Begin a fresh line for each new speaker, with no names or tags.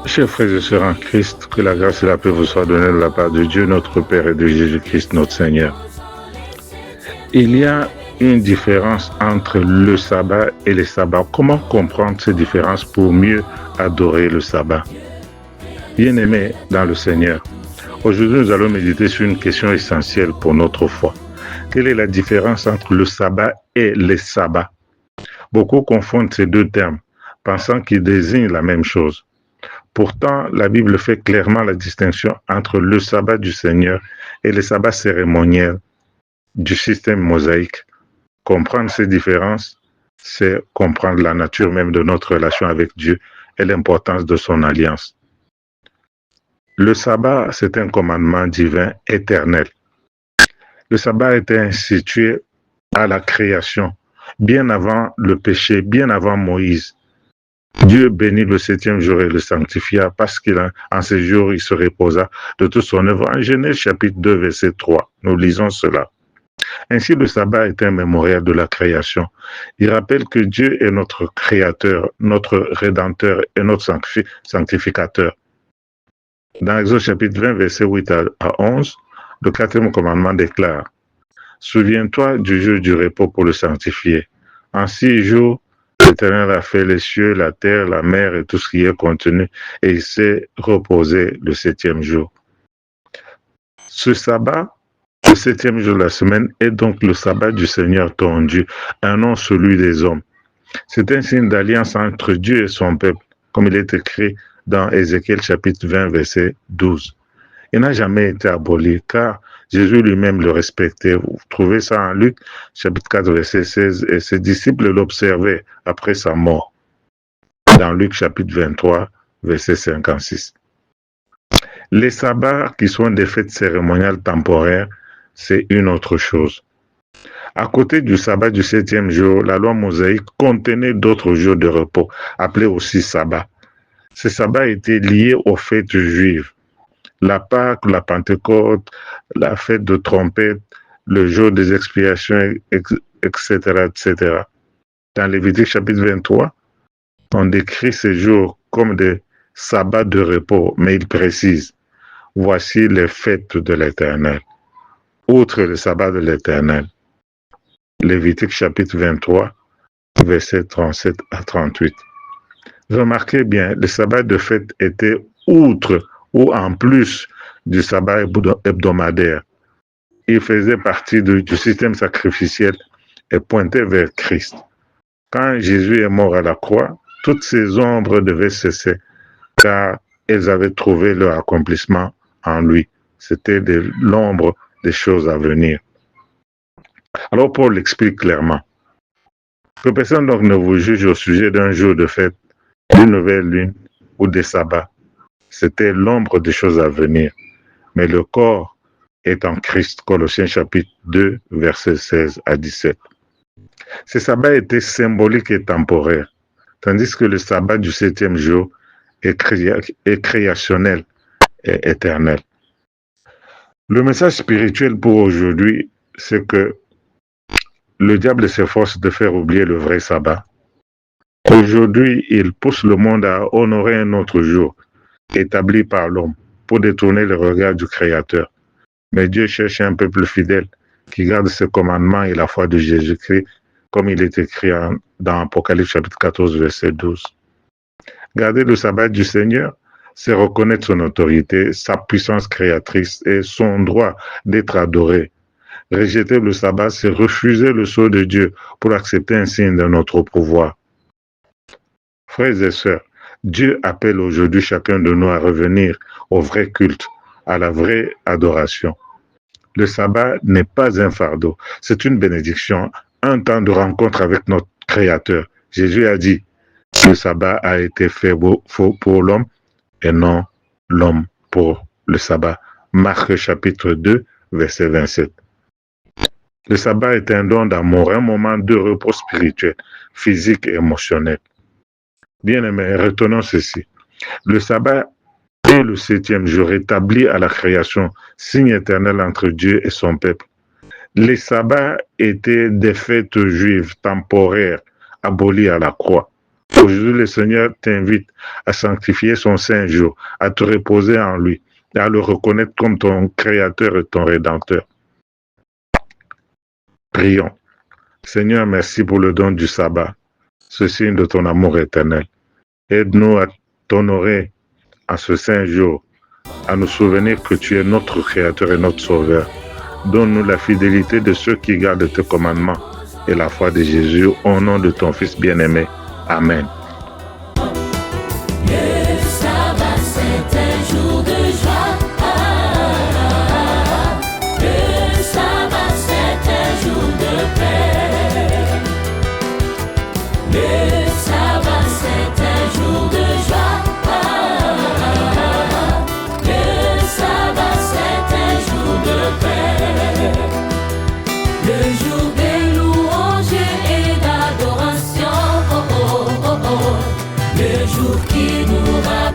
Chers frères et sœurs en Christ, que la grâce et la paix vous soient données de la part de Dieu notre Père et de Jésus-Christ notre Seigneur. Il y a une différence entre le sabbat et les sabbats. Comment comprendre ces différences pour mieux adorer le sabbat? Bien-aimés dans le Seigneur, aujourd'hui nous allons méditer sur une question essentielle pour notre foi. Quelle est la différence entre le sabbat et les sabbats? Beaucoup confondent ces deux termes, pensant qu'ils désignent la même chose. Pourtant, la Bible fait clairement la distinction entre le sabbat du Seigneur et les sabbats cérémoniels du système mosaïque. Comprendre ces différences, c'est comprendre la nature même de notre relation avec Dieu et l'importance de son alliance. Le sabbat, c'est un commandement divin éternel. Le sabbat a été institué à la création, bien avant le péché, bien avant Moïse. Dieu bénit le 7e jour et le sanctifia parce qu'en ces jours, il se reposa de toute son œuvre. En Genèse chapitre 2, verset 3, nous lisons cela. Ainsi, le sabbat est un mémorial de la création. Il rappelle que Dieu est notre créateur, notre rédempteur et notre sanctificateur. Dans Exode chapitre 20, verset 8 à 11, le 4e commandement déclare « Souviens-toi du jour du repos pour le sanctifier. En 6 jours, l'Éternel a fait les cieux, la terre, la mer et tout ce qui est contenu, et il s'est reposé le 7e jour. » Ce sabbat, le 7e jour de la semaine, est donc le sabbat du Seigneur ton Dieu, un nom celui des hommes. C'est un signe d'alliance entre Dieu et son peuple, comme il est écrit dans Ézéchiel chapitre 20, verset 12. Il n'a jamais été aboli, car Jésus lui-même le respectait. Vous trouvez ça en Luc, chapitre 4, verset 16, et ses disciples l'observaient après sa mort. Dans Luc, chapitre 23, verset 56. Les sabbats, qui sont des fêtes cérémoniales temporaires, c'est une autre chose. À côté du sabbat du 7e jour, la loi mosaïque contenait d'autres jours de repos, appelés aussi sabbats. Ces sabbats étaient liés aux fêtes juives. La Pâque, la Pentecôte, la fête de trompette, le jour des expiations, etc., etc. Dans Lévitique chapitre 23, on décrit ces jours comme des sabbats de repos, mais il précise, voici les fêtes de l'Éternel. Outre le sabbat de l'Éternel. Lévitique chapitre 23, versets 37 à 38. Remarquez bien, le sabbat de fête était outre ou en plus du sabbat hebdomadaire. Il faisait partie du système sacrificiel et pointait vers Christ. Quand Jésus est mort à la croix, toutes ces ombres devaient cesser, car elles avaient trouvé leur accomplissement en lui. C'était l'ombre des choses à venir. Alors Paul l'explique clairement. Que personne donc ne vous juge au sujet d'un jour de fête, d'une nouvelle lune ou des sabbats. C'était l'ombre des choses à venir. Mais le corps est en Christ. Colossiens chapitre 2, versets 16 à 17. Ces sabbats étaient symboliques et temporaires, tandis que le sabbat du 7e jour est créationnel et éternel. Le message spirituel pour aujourd'hui, c'est que le diable s'efforce de faire oublier le vrai sabbat. Aujourd'hui, il pousse le monde à honorer un autre jour, établi par l'homme, pour détourner le regard du Créateur. Mais Dieu cherche un peuple fidèle qui garde ses commandements et la foi de Jésus-Christ, comme il est écrit dans Apocalypse chapitre 14, verset 12. Garder le sabbat du Seigneur, c'est reconnaître son autorité, sa puissance créatrice et son droit d'être adoré. Rejeter le sabbat, c'est refuser le sceau de Dieu pour accepter un signe de notre pouvoir. Frères et sœurs, Dieu appelle aujourd'hui chacun de nous à revenir au vrai culte, à la vraie adoration. Le sabbat n'est pas un fardeau, c'est une bénédiction, un temps de rencontre avec notre Créateur. Jésus a dit, le sabbat a été fait pour l'homme et non l'homme pour le sabbat. Marc chapitre 2, verset 27. Le sabbat est un don d'amour, un moment de repos spirituel, physique et émotionnel. Bien-aimés, retenons ceci. Le sabbat est le 7e jour établi à la création, signe éternel entre Dieu et son peuple. Les sabbats étaient des fêtes juives temporaires abolies à la croix. Aujourd'hui, le Seigneur t'invite à sanctifier son saint jour, à te reposer en lui, et à le reconnaître comme ton Créateur et ton Rédempteur. Prions. Seigneur, merci pour le don du sabbat, ce signe de ton amour éternel. Aide-nous à t'honorer à ce saint jour, à nous souvenir que tu es notre Créateur et notre Sauveur. Donne-nous la fidélité de ceux qui gardent tes commandements et la foi de Jésus au nom de ton Fils bien-aimé. Amen.
Le sabbat, c'est un jour de joie. Le sabbat, c'est un jour de paix. Le sabbat, c'est un jour de joie. Le sabbat, c'est un jour de paix. Le jour des louanges et d'adoration. Le jour qui nous rappelle